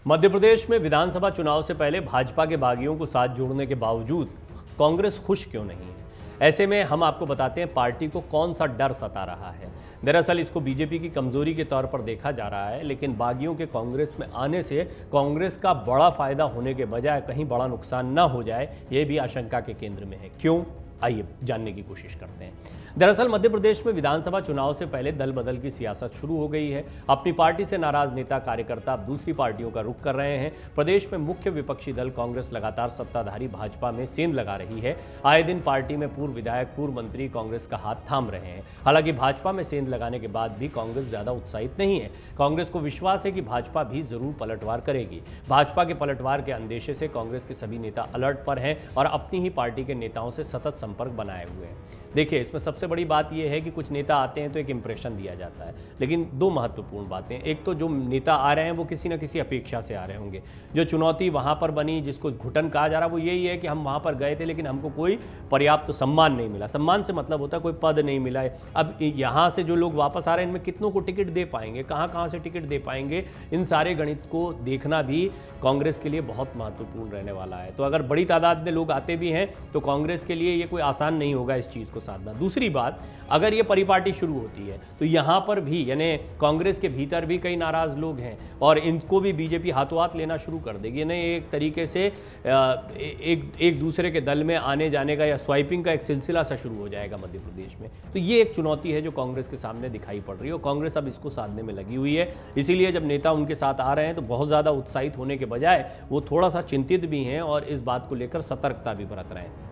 मध्य प्रदेश में विधानसभा चुनाव से पहले भाजपा के बागियों को साथ जोड़ने के बावजूद कांग्रेस खुश क्यों नहीं है। ऐसे में हम आपको बताते हैं पार्टी को कौन सा डर सता रहा है। दरअसल इसको बीजेपी की कमजोरी के तौर पर देखा जा रहा है, लेकिन बागियों के कांग्रेस में आने से कांग्रेस का बड़ा फायदा होने के बजाय कहीं बड़ा नुकसान न हो जाए, ये भी आशंका के केंद्र में है। क्यों, आइए जानने की कोशिश करते हैं। दरअसल मध्य प्रदेश में विधानसभा चुनाव से पहले दल बदल की सियासत शुरू हो गई है। अपनी पार्टी से नाराज नेता कार्यकर्ता अब दूसरी पार्टियों का रुख कर रहे हैं। प्रदेश में मुख्य विपक्षी दल कांग्रेस लगातार सत्ताधारी भाजपा में सेंध लगा रही है। आए दिन पार्टी में पूर्व विधायक, पूर्व मंत्री कांग्रेस का हाथ थाम रहे हैं। हालांकि भाजपा में सेंध लगाने के बाद भी कांग्रेस ज्यादा उत्साहित नहीं है। कांग्रेस को विश्वास है कि भाजपा भी जरूर पलटवार करेगी। भाजपा के पलटवार के अंदेशे से कांग्रेस के सभी नेता अलर्ट पर हैं और अपनी ही पार्टी के नेताओं से सतत संपर्क बनाए हुए हैं। देखिए, इसमें सबसे बड़ी बात यह है कि कुछ नेता आते हैं तो एक इंप्रेशन दिया जाता है, लेकिन दो महत्वपूर्ण बातें। एक तो जो नेता आ रहे हैं वो किसी न किसी अपेक्षा से आ रहे होंगे। जो चुनौती वहां पर बनी, जिसको घुटन कहा जा रहा, वो यही है कि हम वहां पर गए थे लेकिन हमको कोई पर्याप्त सम्मान नहीं मिला। सम्मान से मतलब होता है कोई पद नहीं मिला है। अब यहाँ से जो लोग वापस आ रहे हैं, इनमें कितनों को टिकट दे पाएंगे, कहाँ से टिकट दे पाएंगे, इन सारे गणित को देखना भी कांग्रेस के लिए बहुत महत्वपूर्ण रहने वाला है। तो अगर बड़ी तादाद में लोग आते भी हैं तो कांग्रेस के लिए ये कोई आसान नहीं होगा इस चीज़ को साधना। दूसरी बात, अगर ये परिपाटी शुरू होती है तो यहाँ पर भी, यानी कांग्रेस के भीतर भी कई नाराज लोग हैं और इनको भी बीजेपी हाथों हाथ लेना शुरू कर देगी। यानी एक तरीके से एक दूसरे के दल में आने जाने का या स्वाइपिंग का एक सिलसिला सा शुरू हो जाएगा मध्य प्रदेश में। तो ये एक चुनौती है जो कांग्रेस के सामने दिखाई पड़ रही है और कांग्रेस अब इसको साधने में लगी हुई है। इसीलिए जब नेता उनके साथ आ रहे हैं तो बहुत ज़्यादा उत्साहित होने के बजाय वो थोड़ा सा चिंतित भी हैं और इस बात को लेकर सतर्कता भी बरत रहे हैं।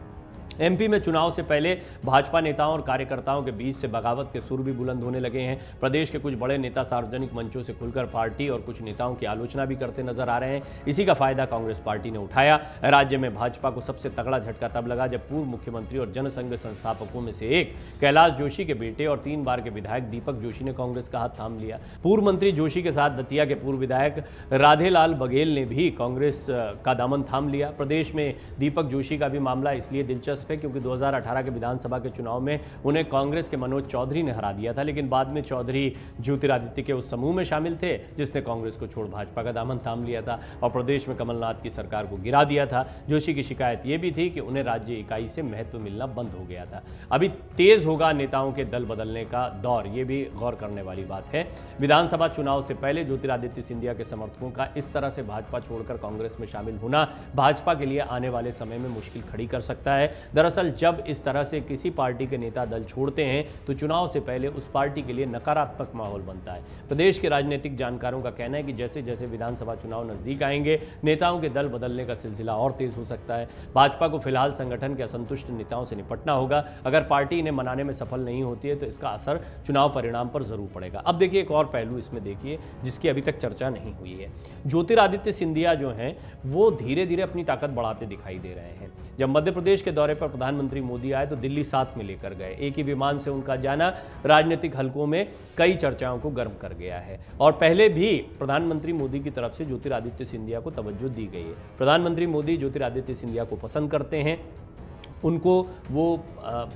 एमपी में चुनाव से पहले भाजपा नेताओं और कार्यकर्ताओं के बीच से बगावत के सुर भी बुलंद होने लगे हैं। प्रदेश के कुछ बड़े नेता सार्वजनिक मंचों से खुलकर पार्टी और कुछ नेताओं की आलोचना भी करते नजर आ रहे हैं। इसी का फायदा कांग्रेस पार्टी ने उठाया। राज्य में भाजपा को सबसे तगड़ा झटका तब लगा जब पूर्व मुख्यमंत्री और जनसंघ संस्थापकों में से एक कैलाश जोशी के बेटे और 3 बार के विधायक दीपक जोशी ने कांग्रेस का हाथ थाम लिया। पूर्व मंत्री जोशी के साथ दतिया के पूर्व विधायक राधेलाल बघेल ने भी कांग्रेस का दामन थाम लिया। प्रदेश में दीपक जोशी का भी मामला इसलिए दिलचस्प है क्योंकि 2018 के विधानसभा के चुनाव में उन्हें कांग्रेस के मनोज चौधरी ने हरा दिया था, लेकिन बाद में चौधरी ज्योतिरादित्य के उस समूह में शामिल थे जिसने कांग्रेस को छोड़ भाजपा का दामन थाम लिया था और प्रदेश में कमलनाथ की सरकार को गिरा दिया था। जोशी की शिकायत यह भी थी कि उन्हें राज्य इकाई से महत्व मिलना बंद हो गया था। अभी तेज होगा नेताओं के दल बदलने का दौर, यह भी गौर करने वाली बात है। विधानसभा चुनाव से पहले ज्योतिरादित्य सिंधिया के समर्थकों का इस तरह से भाजपा छोड़कर कांग्रेस में शामिल होना भाजपा के लिए आने वाले समय में मुश्किल खड़ी कर सकता है। दरअसल जब इस तरह से किसी पार्टी के नेता दल छोड़ते हैं तो चुनाव से पहले उस पार्टी के लिए नकारात्मक माहौल बनता है। प्रदेश के राजनीतिक जानकारों का कहना है कि जैसे जैसे विधानसभा चुनाव नजदीक आएंगे, नेताओं के दल बदलने का सिलसिला और तेज हो सकता है। भाजपा को फिलहाल संगठन के असंतुष्ट नेताओं से निपटना होगा। अगर पार्टी इन्हें मनाने में सफल नहीं होती है तो इसका असर चुनाव परिणाम पर जरूर पड़ेगा। अब देखिए, एक और पहलू इसमें देखिए जिसकी अभी तक चर्चा नहीं हुई है। ज्योतिरादित्य सिंधिया जो हैं वो धीरे धीरे अपनी ताकत बढ़ाते दिखाई दे रहे हैं। जब मध्य प्रदेश के दौरे पर प्रधानमंत्री मोदी आए तो दिल्ली साथ में लेकर गए। एक ही विमान से उनका जाना राजनीतिक हलकों में कई चर्चाओं को गर्म कर गया है और पहले भी प्रधानमंत्री मोदी की तरफ से ज्योतिरादित्य सिंधिया को तवज्जो दी गई है। प्रधानमंत्री मोदी ज्योतिरादित्य सिंधिया को पसंद करते हैं, उनको वो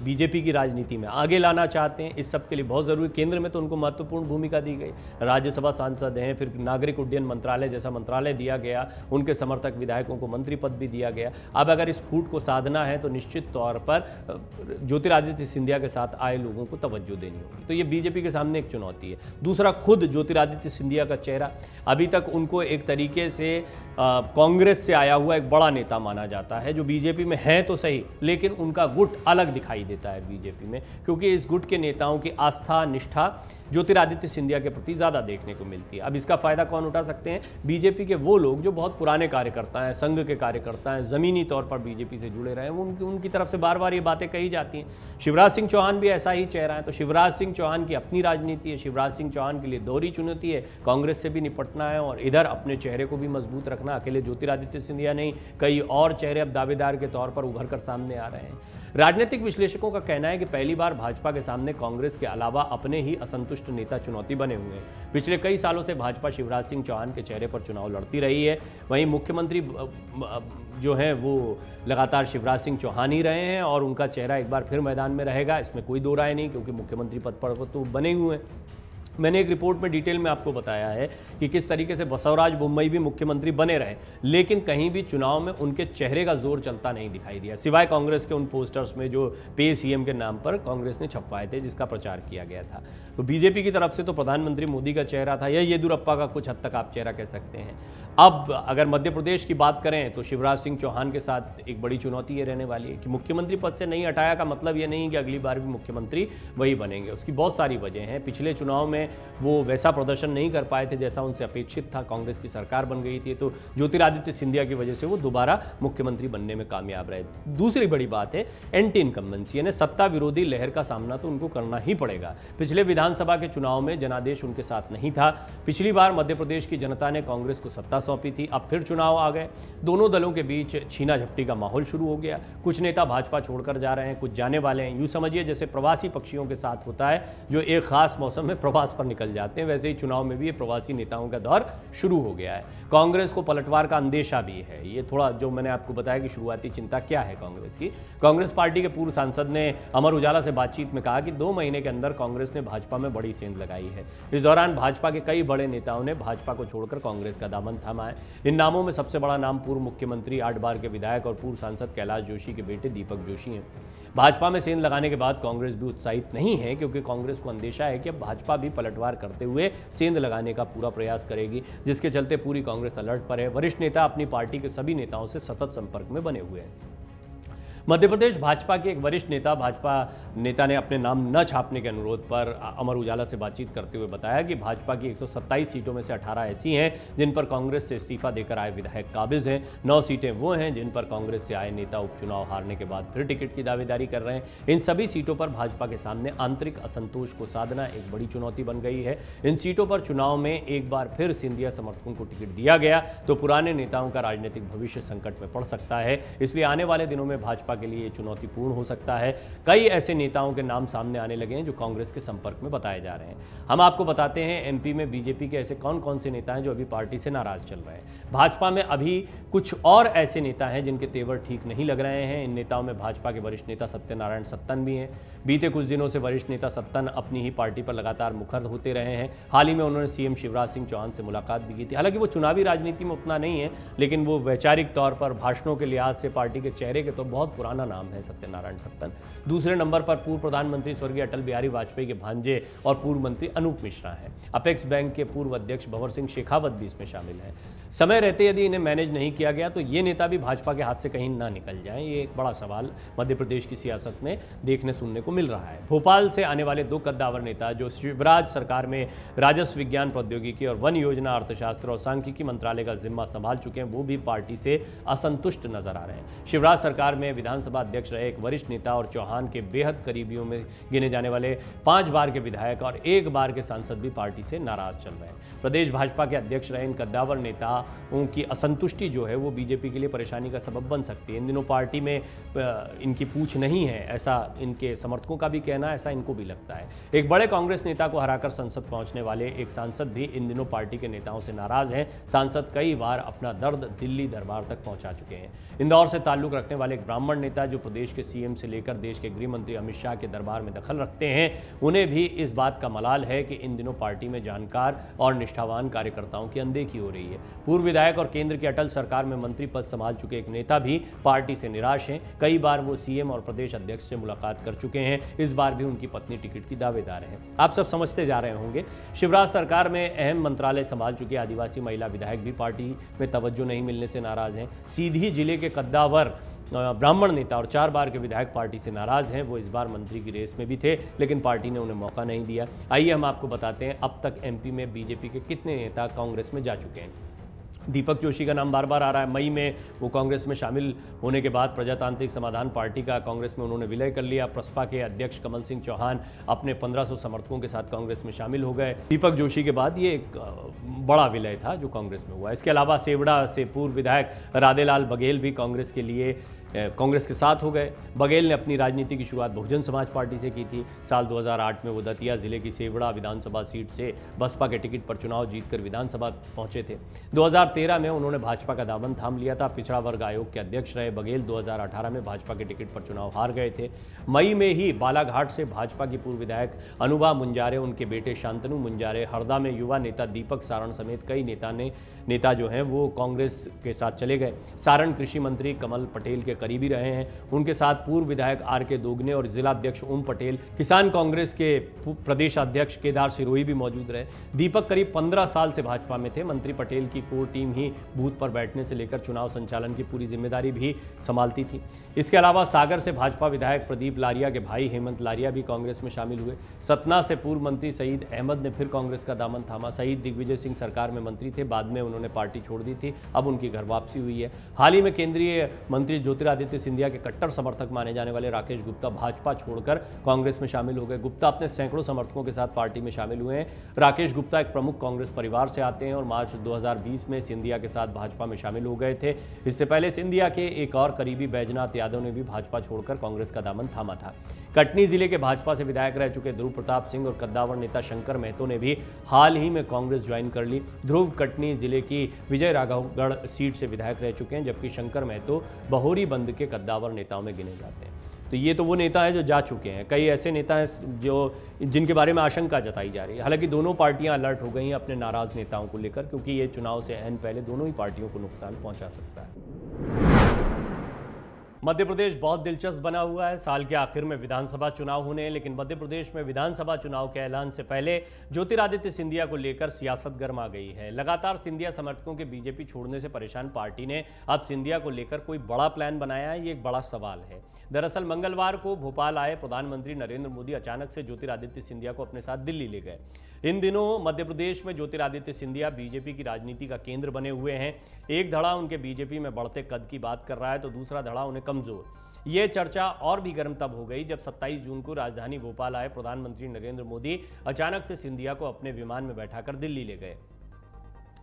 बीजेपी की राजनीति में आगे लाना चाहते हैं। इस सब के लिए बहुत ज़रूरी, केंद्र में तो उनको महत्वपूर्ण भूमिका दी गई, राज्यसभा सांसद हैं, फिर नागरिक उड्डयन मंत्रालय जैसा मंत्रालय दिया गया, उनके समर्थक विधायकों को मंत्री पद भी दिया गया। अब अगर इस फूट को साधना है तो निश्चित तौर पर ज्योतिरादित्य सिंधिया के साथ आए लोगों को तवज्जो देनी होगी। तो ये बीजेपी के सामने एक चुनौती है। दूसरा, खुद ज्योतिरादित्य सिंधिया का चेहरा, अभी तक उनको एक तरीके से कांग्रेस से आया हुआ एक बड़ा नेता माना जाता है, जो बीजेपी में है तो सही लेकिन उनका गुट अलग दिखाई देता है बीजेपी में, क्योंकि इस गुट के नेताओं की आस्था निष्ठा ज्योतिरादित्य सिंधिया के प्रति ज़्यादा देखने को मिलती है। अब इसका फायदा कौन उठा सकते हैं? बीजेपी के वो लोग जो बहुत पुराने कार्यकर्ता हैं, संघ के कार्यकर्ता हैं, ज़मीनी तौर पर बीजेपी से जुड़े रहे हैं, उनकी तरफ से बार बार ये बातें कही जाती हैं। शिवराज सिंह चौहान भी ऐसा ही चेहरा है। तो शिवराज सिंह चौहान की अपनी राजनीति है, शिवराज सिंह चौहान के लिए दोहरी चुनौती है, कांग्रेस से भी निपटना है और इधर अपने चेहरे को भी मजबूत रखना। अकेले ज्योतिरादित्य सिंधिया नहीं, कई और चेहरे अब दावेदार के तौर पर उभर कर सामने आ रहे हैं। राजनीतिक विश्लेषकों का कहना है कि पहली बार भाजपा के सामने कांग्रेस के अलावा अपने ही असंतुष्ट नेता चुनौती बने हुए हैं। पिछले कई सालों से भाजपा शिवराज सिंह चौहान के चेहरे पर चुनाव लड़ती रही है। वहीं मुख्यमंत्री जो हैं वो लगातार शिवराज सिंह चौहान ही रहे हैं और उनका चेहरा एक बार फिर मैदान में रहेगा, इसमें कोई दो राय नहीं, क्योंकि मुख्यमंत्री पद पर तो बने हुए हैं। मैंने एक रिपोर्ट में डिटेल में आपको बताया है कि किस तरीके से बसवराज बोम्मई भी मुख्यमंत्री बने रहे, लेकिन कहीं भी चुनाव में उनके चेहरे का जोर चलता नहीं दिखाई दिया, सिवाय कांग्रेस के उन पोस्टर्स में जो पे सीएम के नाम पर कांग्रेस ने छपवाए थे, जिसका प्रचार किया गया था। तो बीजेपी की तरफ से तो प्रधानमंत्री मोदी का चेहरा था, या येदियुरप्पा का कुछ हद तक आप चेहरा कह सकते हैं। अब अगर मध्य प्रदेश की बात करें तो शिवराज सिंह चौहान के साथ एक बड़ी चुनौती ये रहने वाली है कि मुख्यमंत्री पद से नहीं हटाया का मतलब ये नहीं कि अगली बार भी मुख्यमंत्री वही बनेंगे। उसकी बहुत सारी वजह हैं। पिछले चुनाव में वो वैसा प्रदर्शन नहीं कर पाए थे जैसा उनसे अपेक्षित था, कांग्रेस की सरकार बन गई थी, तो ज्योतिरादित्य सिंधिया की वजह से वो दोबारा मुख्यमंत्री बनने में कामयाब रहे। दूसरी बड़ी बात है एंटी इनकम्बेंसी, यानी सत्ता विरोधी लहर का सामना तो उनको करना ही पड़ेगा। पिछले विधानसभा के चुनाव में जनादेश उनके साथ नहीं था। पिछली बार मध्य प्रदेश की जनता ने कांग्रेस को सत्ता सौंपी थी, अब फिर चुनाव आ गए, दोनों दलों के बीच छीना झपटी का माहौल शुरू हो गया। कुछ नेता भाजपा छोड़कर जा रहे हैं, कुछ जाने वाले हैं। यूं समझिए जैसे प्रवासी पक्षियों के साथ होता है जो एक खास मौसम में प्रवास पर निकल जाते हैं, वैसे ही चुनाव में भी ये प्रवासी नेताओं का दौर शुरू हो गया है। कांग्रेस को पलटवार का अंदेशा भी है। ये थोड़ा जो मैंने आपको बताया कि शुरुआती चिंता क्या है कांग्रेस की। कांग्रेस पार्टी के पूर्व सांसद ने अमर उजाला से बातचीत में कहा कि 2 महीने के अंदर कांग्रेस ने भाजपा में बड़ी सेंध लगाई है। इस दौरान भाजपा के कई बड़े नेताओं ने भाजपा को छोड़कर कांग्रेस का दामन थामा है। इन नामों में सबसे बड़ा नाम पूर्व मुख्यमंत्री 8 बार के विधायक और पूर्व सांसद कैलाश जोशी के बेटे दीपक जोशी हैं। भाजपा में सेंध लगाने के बाद कांग्रेस भी उत्साहित नहीं है, क्योंकि कांग्रेस को अंदेशा है कि अब भाजपा भी पलटवार करते हुए सेंध लगाने का पूरा प्रयास करेगी, जिसके चलते पूरी कांग्रेस अलर्ट पर है। वरिष्ठ नेता अपनी पार्टी के सभी नेताओं से सतत संपर्क में बने हुए हैं। मध्य प्रदेश भाजपा के एक वरिष्ठ नेता भाजपा नेता ने अपने नाम न छापने के अनुरोध पर अमर उजाला से बातचीत करते हुए बताया कि भाजपा की 127 सीटों में से 18 ऐसी हैं जिन पर कांग्रेस से इस्तीफा देकर आए विधायक काबिज हैं। 9 सीटें वो हैं जिन पर कांग्रेस से आए नेता उपचुनाव हारने के बाद फिर टिकट की दावेदारी कर रहे हैं। इन सभी सीटों पर भाजपा के सामने आंतरिक असंतोष को साधना एक बड़ी चुनौती बन गई है। इन सीटों पर चुनाव में एक बार फिर सिंधिया समर्थकों को टिकट दिया गया तो पुराने नेताओं का राजनीतिक भविष्य संकट में पड़ सकता है। इसलिए आने वाले दिनों में भाजपा के लिए चुनौतीपूर्ण हो सकता है। कई ऐसे नेताओं के नाम सामने आने लगे हैं जो कांग्रेस के संपर्क में बताए जा रहे हैं। हम आपको बताते हैं एमपी में बीजेपी के ऐसे कौन कौन से नेता हैं जो अभी पार्टी से नाराज चल रहे हैं। भाजपा में अभी कुछ और ऐसे नेता हैं जिनके तेवर ठीक नहीं लग रहे हैं। इन नेताओं में भाजपा के वरिष्ठ नेता सत्यनारायण सत्तन भी हैं। बीते कुछ दिनों से वरिष्ठ नेता सत्तन अपनी ही पार्टी पर लगातार मुखर होते रहे हैं। हाल ही में उन्होंने सीएम शिवराज सिंह चौहान से मुलाकात भी की थी। हालांकि वो चुनावी राजनीति में उतना नहीं है, लेकिन वो वैचारिक तौर पर भाषणों के लिहाज से पार्टी के चेहरे के तो बहुत पुराना नाम है सत्यनारायण सत्तन। दूसरे नंबर पर पूर्व प्रधानमंत्री स्वर्गीय अटल बिहारी वाजपेयी के भांजे और पूर्व मंत्री अनूप मिश्रा हैं। अपेक्स बैंक के पूर्व अध्यक्ष भंवर सिंह शेखावत भी इसमें शामिल हैं। समय रहते यदि इन्हें मैनेज नहीं किया गया तो ये नेता भी भाजपा के हाथ से कहीं ना निकल जाएं, ये एक बड़ा सवाल मध्य प्रदेश की सियासत में देखने सुनने को मिल रहा है। भोपाल से आने वाले 2 कद्दावर नेता जो शिवराज सरकार में राजस्व, विज्ञान प्रौद्योगिकी और वन योजना, अर्थशास्त्र और सांख्यिकी मंत्रालय का जिम्मा संभाल चुके हैं, वो भी पार्टी से असंतुष्ट नजर आ रहे हैं। शिवराज सरकार में विधानसभा अध्यक्ष रहे एक वरिष्ठ नेता और चौहान के बेहद करीबियों में गिने जाने वाले 5 बार के विधायक और 1 बार के सांसद भी पार्टी से नाराज चल रहे हैं। प्रदेश भाजपा के अध्यक्ष रहे इन कद्दावर नेताओं की असंतुष्टि जो है वो बीजेपी के लिए परेशानी का सबब बन सकती है। इन दिनों पार्टी में इनकी पूछ नहीं है, ऐसा इनके समर्थकों का भी कहना है, ऐसा इनको भी लगता है। एक बड़े कांग्रेस नेता को हराकर संसद पहुंचने वाले एक सांसद भी इन दिनों पार्टी के नेताओं से नाराज हैं। सांसद कई बार अपना दर्द दिल्ली दरबार तक पहुंचा चुके हैं। इंदौर से ताल्लुक रखने वाले एक ब्राह्मण नेता जो प्रदेश के सीएम से लेकर देश के गृह मंत्री अमित शाह के दरबार में दखल रखते हैं, उन्हें भी इस बात का मलाल है कि इन दिनों पार्टी में जानकार और निष्ठावान कार्यकर्ताओं की अनदेखी हो रही है। पूर्व विधायक और केंद्र की अटल सरकार में मंत्री पद संभाल चुके एक नेता भी पार्टी से निराश हैं। कई बार वो सीएम और प्रदेश अध्यक्ष से मुलाकात कर चुके हैं। इस बार भी उनकी पत्नी टिकट की दावेदार है। आप सब समझते जा रहे होंगे शिवराज सरकार में अहम मंत्रालय संभाल चुके आदिवासी महिला विधायक भी पार्टी में तवज्जो नहीं मिलने से नाराज हैं। सीधी जिले के कद्दावर ब्राह्मण नेता और 4 बार के विधायक पार्टी से नाराज हैं। वो इस बार मंत्री की रेस में भी थे, लेकिन पार्टी ने उन्हें मौका नहीं दिया। आइए हम आपको बताते हैं अब तक एमपी में बीजेपी के कितने नेता कांग्रेस में जा चुके हैं। दीपक जोशी का नाम बार बार आ रहा है। मई में वो कांग्रेस में शामिल होने के बाद प्रजातांत्रिक समाधान पार्टी का कांग्रेस में उन्होंने विलय कर लिया। प्रसपा के अध्यक्ष कमल सिंह चौहान अपने 1500 समर्थकों के साथ कांग्रेस में शामिल हो गए। दीपक जोशी के बाद ये एक बड़ा विलय था जो कांग्रेस में हुआ। इसके अलावा सेवड़ा से पूर्व विधायक राधेलाल बघेल भी कांग्रेस के लिए कांग्रेस के साथ हो गए। बघेल ने अपनी राजनीति की शुरुआत बहुजन समाज पार्टी से की थी। साल 2008 में वो दतिया जिले की सेवड़ा विधानसभा सीट से बसपा के टिकट पर चुनाव जीतकर विधानसभा पहुंचे थे। 2013 में उन्होंने भाजपा का दामन थाम लिया था। पिछड़ा वर्ग आयोग के अध्यक्ष रहे बघेल 2018 में भाजपा के टिकट पर चुनाव हार गए थे। मई में ही बालाघाट से भाजपा की पूर्व विधायक अनुभा मुंजारे, उनके बेटे शांतनु मुंजारे, हरदा में युवा नेता दीपक सारण समेत कई नेता जो हैं वो कांग्रेस के साथ चले गए। सारण कृषि मंत्री कमल पटेल के करीबी रहे हैं। उनके साथ पूर्व विधायक आर के दोगने और जिला अध्यक्ष ओम पटेल, किसान कांग्रेस के प्रदेश अध्यक्ष केदार सिरोही भी मौजूद रहे। दीपक करीब 15 साल से भाजपा में थे। मंत्री पटेल की कोर टीम ही बूथ पर बैठने से लेकर चुनाव संचालन की पूरी जिम्मेदारी भी संभालती थी। इसके अलावा सागर से भाजपा विधायक प्रदीप लारिया के भाई हेमंत लारिया भी कांग्रेस में शामिल हुए। सतना से पूर्व मंत्री सईद अहमद ने फिर कांग्रेस का दामन थामा। सईद दिग्विजय सिंह सरकार में मंत्री थे, बाद में उन्होंने पार्टी छोड़ दी थी, अब उनकी घर वापसी हुई है। हाल ही में केंद्रीय मंत्री ज्योतिरादित्य सिंधिया के कट्टर समर्थक माने जाने वाले राकेश गुप्ता भाजपा छोड़कर कांग्रेस में शामिल हो गए। गुप्ता अपने सैकड़ों समर्थकों के साथ पार्टी में शामिल हुए हैं। राकेश गुप्ता एक प्रमुख कांग्रेस परिवार से आते हैं और मार्च 2020 में सिंधिया के साथ भाजपा में शामिल हो गए थे। इससे पहले सिंधिया के एक और करीबी बैजनाथ यादव ने भी भाजपा छोड़कर कांग्रेस का दामन थामा था। कटनी जिले के भाजपा से विधायक रह चुके ध्रुव प्रताप सिंह और कद्दावर नेता शंकर महतो ने भी हाल ही में कांग्रेस ज्वाइन कर ली। ध्रुव कटनी जिले की विजय राघवगढ़ सीट से विधायक रह चुके हैं, जबकि शंकर महतो बहोरी बंद के कद्दावर नेताओं में गिने जाते हैं। तो ये तो वो नेता है जो जा चुके हैं। कई ऐसे नेता हैं जिनके बारे में आशंका जताई जा रही है। हालांकि दोनों पार्टियां अलर्ट हो गई हैं अपने नाराज नेताओं को लेकर, क्योंकि ये चुनाव से ऐन पहले दोनों ही पार्टियों को नुकसान पहुंचा सकता है। मध्य प्रदेश बहुत दिलचस्प बना हुआ है। साल के आखिर में विधानसभा चुनाव होने हैं, लेकिन मध्य प्रदेश में विधानसभा चुनाव के ऐलान से पहले ज्योतिरादित्य सिंधिया को लेकर सियासत गर्मा गई है। लगातार सिंधिया समर्थकों के बीजेपी छोड़ने से परेशान पार्टी ने अब सिंधिया को लेकर कोई बड़ा प्लान बनाया है, ये एक बड़ा सवाल है। दरअसल मंगलवार को भोपाल आए प्रधानमंत्री नरेंद्र मोदी अचानक से ज्योतिरादित्य सिंधिया को अपने साथ दिल्ली ले गए। इन दिनों मध्य प्रदेश में ज्योतिरादित्य सिंधिया बीजेपी की राजनीति का केंद्र बने हुए हैं। एक धड़ा उनके बीजेपी में बढ़ते कद की बात कर रहा है, तो दूसरा धड़ा उन्हें कमजोर। ये चर्चा और भी गर्म तब हो गई जब 27 जून को राजधानी भोपाल आए प्रधानमंत्री नरेंद्र मोदी अचानक से सिंधिया को अपने विमान में बैठाकर दिल्ली ले गए।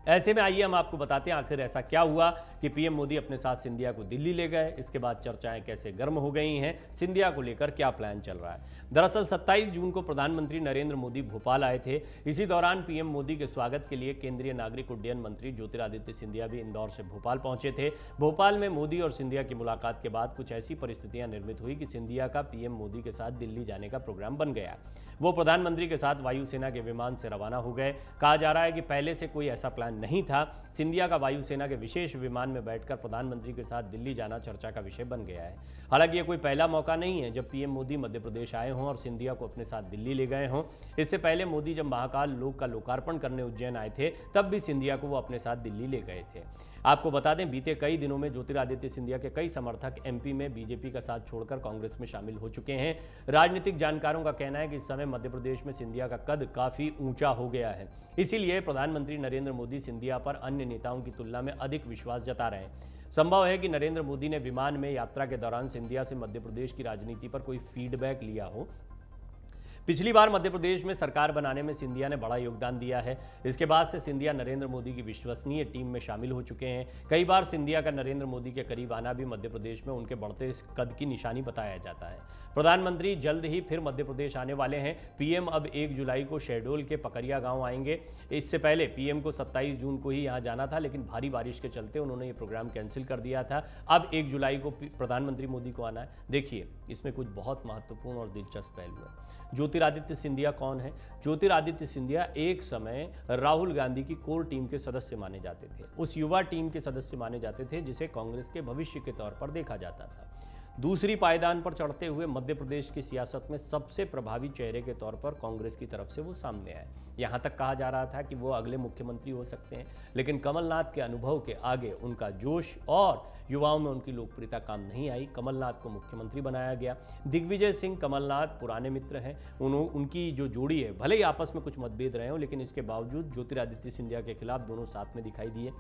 ऐसे में आइए हम आपको बताते हैं आखिर ऐसा क्या हुआ कि पीएम मोदी अपने साथ सिंधिया को दिल्ली ले गए। इसके बाद चर्चाएं कैसे गर्म हो गई हैं, सिंधिया को लेकर क्या प्लान चल रहा है। दरअसल 27 जून को प्रधानमंत्री नरेंद्र मोदी भोपाल आए थे। इसी दौरान पीएम मोदी के स्वागत के लिए केंद्रीय नागरिक उड्डयन मंत्री ज्योतिरादित्य सिंधिया भी इंदौर से भोपाल पहुंचे थे। भोपाल में मोदी और सिंधिया की मुलाकात के बाद कुछ ऐसी परिस्थितियां निर्मित हुई कि सिंधिया का पीएम मोदी के साथ दिल्ली जाने का प्रोग्राम बन गया। वो प्रधानमंत्री के साथ वायुसेना के विमान से रवाना हो गए। कहा जा रहा है कि पहले से कोई ऐसा प्लान नहीं था। सिंधिया का वायुसेना के विशेष विमान में बैठकर प्रधानमंत्री के साथ दिल्ली जाना चर्चा का विषय बन गया है। हालांकि ये कोई पहला मौका नहीं है जब पीएम मोदी मध्य प्रदेश आए हों और सिंधिया को अपने साथ दिल्ली ले गए हों। इससे पहले मोदी जब महाकाल लोक का लोकार्पण करने उज्जैन आए थे, तब भी सिंधिया को वो अपने साथ दिल्ली ले गए थे। आपको बता दें, बीते कई दिनों में ज्योतिरादित्य सिंधिया के कई समर्थक एमपी में बीजेपी का साथ छोड़कर कांग्रेस में शामिल हो चुके हैं। राजनीतिक जानकारों का कहना है कि इस समय मध्य प्रदेश में सिंधिया का कद काफी ऊंचा हो गया है। इसीलिए प्रधानमंत्री नरेंद्र मोदी सिंधिया पर अन्य नेताओं की तुलना में अधिक विश्वास जता रहे हैं। संभव है कि नरेंद्र मोदी ने विमान में यात्रा के दौरान सिंधिया से मध्य प्रदेश की राजनीति पर कोई फीडबैक लिया हो। पिछली बार मध्य प्रदेश में सरकार बनाने में सिंधिया ने बड़ा योगदान दिया है। इसके बाद से सिंधिया नरेंद्र मोदी की विश्वसनीय टीम में शामिल हो चुके हैं। कई बार सिंधिया का नरेंद्र मोदी के करीब आना भी मध्य प्रदेश में उनके बढ़ते कद की निशानी बताया जाता है। प्रधानमंत्री जल्द ही फिर मध्य प्रदेश आने वाले हैं। पीएम अब 1 जुलाई को शहडोल के पकरिया गांव आएंगे। इससे पहले पीएम को 27 जून को ही यहां जाना था, लेकिन भारी बारिश के चलते उन्होंने ये प्रोग्राम कैंसिल कर दिया था। अब 1 जुलाई को प्रधानमंत्री मोदी को आना है। देखिए, इसमें कुछ बहुत महत्वपूर्ण और दिलचस्प पहलू है। ज्योतिरादित्य सिंधिया कौन है? ज्योतिरादित्य सिंधिया एक समय राहुल गांधी की कोर टीम के सदस्य माने जाते थे। उस युवा टीम के सदस्य माने जाते थे जिसे कांग्रेस के भविष्य के तौर पर देखा जाता था। दूसरी पायदान पर चढ़ते हुए मध्य प्रदेश की सियासत में सबसे प्रभावी चेहरे के तौर पर कांग्रेस की तरफ से वो सामने आए। यहां तक कहा जा रहा था कि वो अगले मुख्यमंत्री हो सकते हैं, लेकिन कमलनाथ के अनुभव के आगे उनका जोश और युवाओं में उनकी लोकप्रियता काम नहीं आई। कमलनाथ को मुख्यमंत्री बनाया गया। दिग्विजय सिंह कमलनाथ पुराने मित्र हैं। उनकी जो जोड़ी है, भले ही आपस में कुछ मतभेद रहे हों, लेकिन इसके बावजूद ज्योतिरादित्य सिंधिया के खिलाफ दोनों साथ में दिखाई दिए।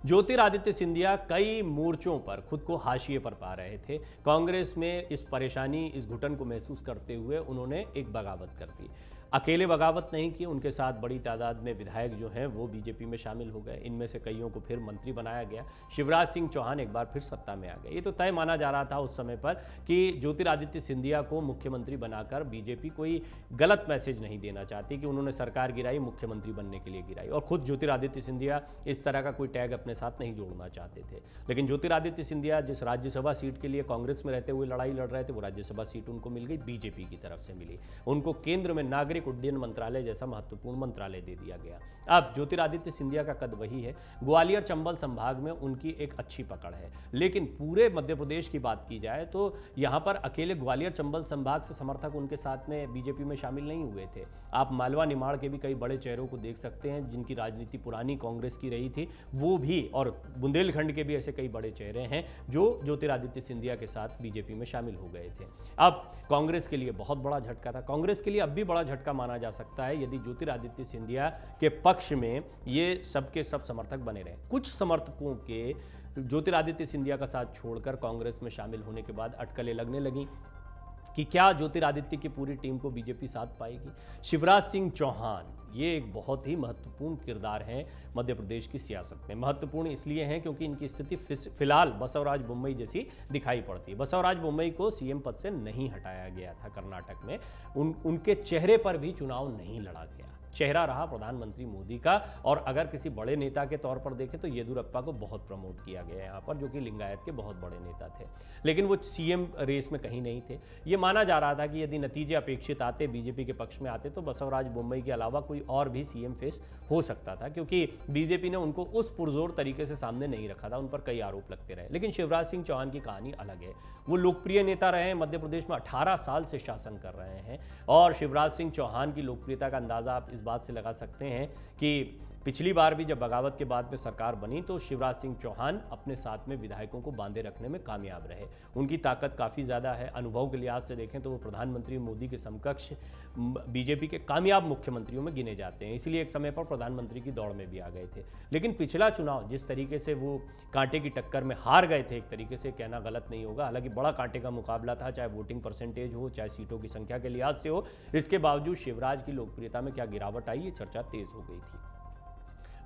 ज्योतिरादित्य सिंधिया कई मोर्चों पर खुद को हाशिए पर पा रहे थे। कांग्रेस में इस परेशानी, इस घुटन को महसूस करते हुए उन्होंने एक बगावत कर दी। अकेले बगावत नहीं की, उनके साथ बड़ी तादाद में विधायक जो हैं वो बीजेपी में शामिल हो गए। इनमें से कईयों को फिर मंत्री बनाया गया। शिवराज सिंह चौहान एक बार फिर सत्ता में आ गए। ये तो तय माना जा रहा था उस समय पर कि ज्योतिरादित्य सिंधिया को मुख्यमंत्री बनाकर बीजेपी कोई गलत मैसेज नहीं देना चाहती कि उन्होंने सरकार गिराई, मुख्यमंत्री बनने के लिए गिराई। और खुद ज्योतिरादित्य सिंधिया इस तरह का कोई टैग अपने साथ नहीं जोड़ना चाहते थे। लेकिन ज्योतिरादित्य सिंधिया जिस राज्यसभा सीट के लिए कांग्रेस में रहते हुए लड़ाई लड़ रहे थे, वो राज्यसभा सीट उनको मिल गई, बीजेपी की तरफ से मिली। उनको केंद्र में नागरिक उड्डयन मंत्रालय जैसा महत्वपूर्ण मंत्रालय दे दिया गया। अब ज्योतिरादित्य सिंधिया का कद वही है। ग्वालियर चंबल संभाग में उनकी एक अच्छी पकड़ है, लेकिन पूरे मध्य प्रदेश की बात की जाए तो यहां पर अकेले ग्वालियर चंबल संभाग से समर्थक उनके साथ में बीजेपी में शामिल नहीं हुए थे। आप मालवा निमाड़ के भी कई बड़े चेहरों को देख सकते हैं जिनकी राजनीति पुरानी कांग्रेस की रही थी, वो भी, और बुंदेलखंड के भी ऐसे कई बड़े चेहरे हैं जो ज्योतिरादित्य सिंधिया के साथ बीजेपी में शामिल हो गए थे। अब कांग्रेस के लिए बहुत बड़ा झटका था। कांग्रेस के लिए अब भी बड़ा झटका माना जा सकता है यदि ज्योतिरादित्य सिंधिया के पक्ष में ये सबके सब समर्थक बने रहे। कुछ समर्थकों के ज्योतिरादित्य सिंधिया का साथ छोड़कर कांग्रेस में शामिल होने के बाद अटकलें लगने लगी कि क्या ज्योतिरादित्य की पूरी टीम को बीजेपी साथ पाएगी। शिवराज सिंह चौहान ये एक बहुत ही महत्वपूर्ण किरदार है मध्य प्रदेश की सियासत में। महत्वपूर्ण इसलिए हैं क्योंकि इनकी स्थिति फिलहाल बसवराज बोम्मई जैसी दिखाई पड़ती है। बसवराज बोम्मई को सीएम पद से नहीं हटाया गया था कर्नाटक में, उनके चेहरे पर भी चुनाव नहीं लड़ा गया। चेहरा रहा प्रधानमंत्री मोदी का, और अगर किसी बड़े नेता के तौर पर देखें तो येदियुरप्पा को बहुत प्रमोट किया गया यहाँ पर, जो कि लिंगायत के बहुत बड़े नेता थे, लेकिन वो सीएम रेस में कहीं नहीं थे। ये माना जा रहा था कि यदि नतीजे अपेक्षित आते, बीजेपी के पक्ष में आते, तो बसवराज बोम्मई के अलावा कोई और भी सीएम फेस हो सकता था, क्योंकि बीजेपी ने उनको उस पुरजोर तरीके से सामने नहीं रखा था, उन पर कई आरोप लगते रहे। लेकिन शिवराज सिंह चौहान की कहानी अलग है। वो लोकप्रिय नेता रहे हैं, मध्य प्रदेश में 18 साल से शासन कर रहे हैं, और शिवराज सिंह चौहान की लोकप्रियता का अंदाजा आप इस बात से लगा सकते हैं कि पिछली बार भी जब बगावत के बाद में सरकार बनी तो शिवराज सिंह चौहान अपने साथ में विधायकों को बांधे रखने में कामयाब रहे। उनकी ताकत काफ़ी ज़्यादा है। अनुभव के लिहाज से देखें तो वो प्रधानमंत्री मोदी के समकक्ष बीजेपी के कामयाब मुख्यमंत्रियों में गिने जाते हैं, इसलिए एक समय पर प्रधानमंत्री की दौड़ में भी आ गए थे। लेकिन पिछला चुनाव जिस तरीके से वो कांटे की टक्कर में हार गए थे, एक तरीके से कहना गलत नहीं होगा, हालांकि बड़ा कांटे का मुकाबला था, चाहे वोटिंग परसेंटेज हो, चाहे सीटों की संख्या के लिहाज से हो। इसके बावजूद शिवराज की लोकप्रियता में क्या गिरावट आई, ये चर्चा तेज हो गई थी।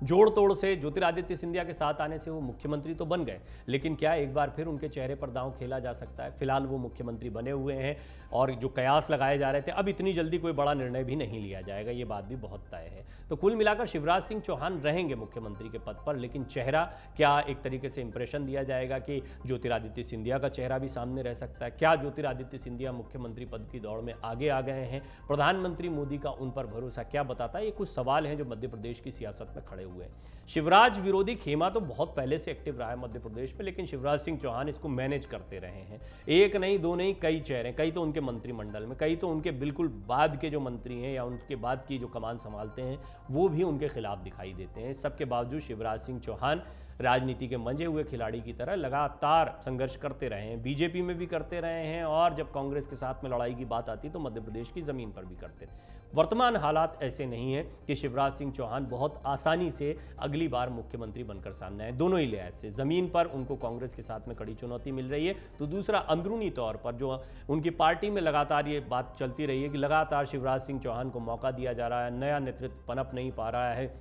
जोड़ तोड़ से ज्योतिरादित्य सिंधिया के साथ आने से वो मुख्यमंत्री तो बन गए, लेकिन क्या एक बार फिर उनके चेहरे पर दांव खेला जा सकता है? फिलहाल वो मुख्यमंत्री बने हुए हैं, और जो कयास लगाए जा रहे थे, अब इतनी जल्दी कोई बड़ा निर्णय भी नहीं लिया जाएगा, ये बात भी बहुत तय है। तो कुल मिलाकर शिवराज सिंह चौहान रहेंगे मुख्यमंत्री के पद पर, लेकिन चेहरा क्या एक तरीके से इंप्रेशन दिया जाएगा कि ज्योतिरादित्य सिंधिया का चेहरा भी सामने रह सकता है? क्या ज्योतिरादित्य सिंधिया मुख्यमंत्री पद की दौड़ में आगे आ गए हैं? प्रधानमंत्री मोदी का उन पर भरोसा क्या बताता है? ये कुछ सवाल हैं जो मध्य प्रदेश की सियासत में खड़े हुए हैं। शिवराज विरोधी खेमा तो बहुत पहले से एक्टिव रहा है मध्य प्रदेश में, लेकिन शिवराज सिंह चौहान इसको मैनेज करते रहे हैं। एक नहीं, दो नहीं, कई चेहरे, कई तो उनके मंत्रिमंडल में, कई तो उनके बिल्कुल बाद के जो मंत्री हैं या उनके बाद की जो कमान संभालते हैं वो भी उनके खिलाफ दिखाई देते हैं। सबके बावजूद शिवराज सिंह चौहान राजनीति के मंजे हुए खिलाड़ी की तरह लगातार संघर्ष करते रहे हैं, बीजेपी में भी करते रहे हैं, और जब कांग्रेस के साथ में लड़ाई की बात आती तो मध्य प्रदेश की ज़मीन पर भी करते। वर्तमान हालात ऐसे नहीं हैं कि शिवराज सिंह चौहान बहुत आसानी से अगली बार मुख्यमंत्री बनकर सामने आए। दोनों ही लिहाज से, ज़मीन पर उनको कांग्रेस के साथ में कड़ी चुनौती मिल रही है, तो दूसरा अंदरूनी तौर पर जो उनकी पार्टी में लगातार ये बात चलती रही है कि लगातार शिवराज सिंह चौहान को मौका दिया जा रहा है, नया नेतृत्व पनप नहीं पा रहा है,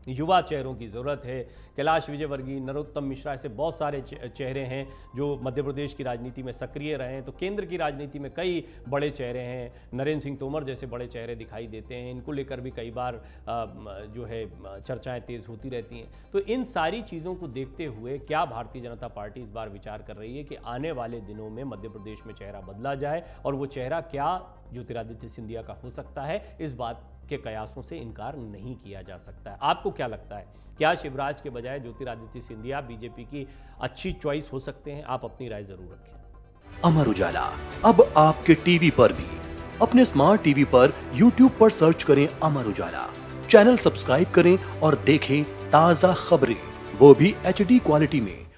युवा चेहरों की ज़रूरत है। कैलाश विजयवर्गीय, नरोत्तम मिश्रा, ऐसे बहुत सारे चेहरे हैं जो मध्य प्रदेश की राजनीति में सक्रिय रहे हैं। तो केंद्र की राजनीति में कई बड़े चेहरे हैं, नरेंद्र सिंह तोमर जैसे बड़े चेहरे दिखाई देते हैं, इनको लेकर भी कई बार जो है चर्चाएं तेज़ होती रहती हैं। तो इन सारी चीज़ों को देखते हुए क्या भारतीय जनता पार्टी इस बार विचार कर रही है कि आने वाले दिनों में मध्य प्रदेश में चेहरा बदला जाए, और वो चेहरा क्या ज्योतिरादित्य सिंधिया का हो सकता है? इस बात के कयासों से इनकार नहीं किया जा सकता है। आपको क्या लगता है, क्या शिवराज के बजाय ज्योतिरादित्य सिंधिया बीजेपी की अच्छी चॉइस हो सकते हैं? आप अपनी राय जरूर रखें। अमर उजाला अब आपके टीवी पर भी। अपने स्मार्ट टीवी पर YouTube पर सर्च करें अमर उजाला, चैनल सब्सक्राइब करें और देखें ताजा खबरें, वो भी HD क्वालिटी में।